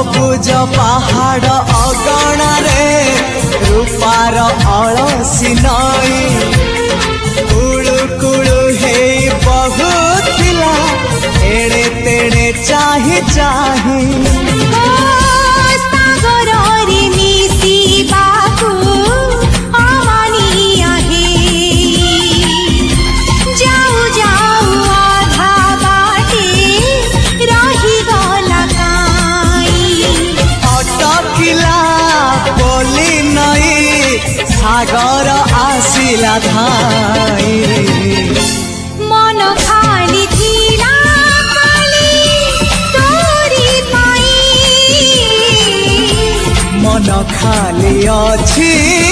सबुज पहाड़ अगणारे रूपार अलसी नई कुड़ू कुड़ू हे बहुथिला एड़े तेड़े चाही चाही सागर आसिला धाई मन खाली थिला खाली तोरी पाई मन खाली अछि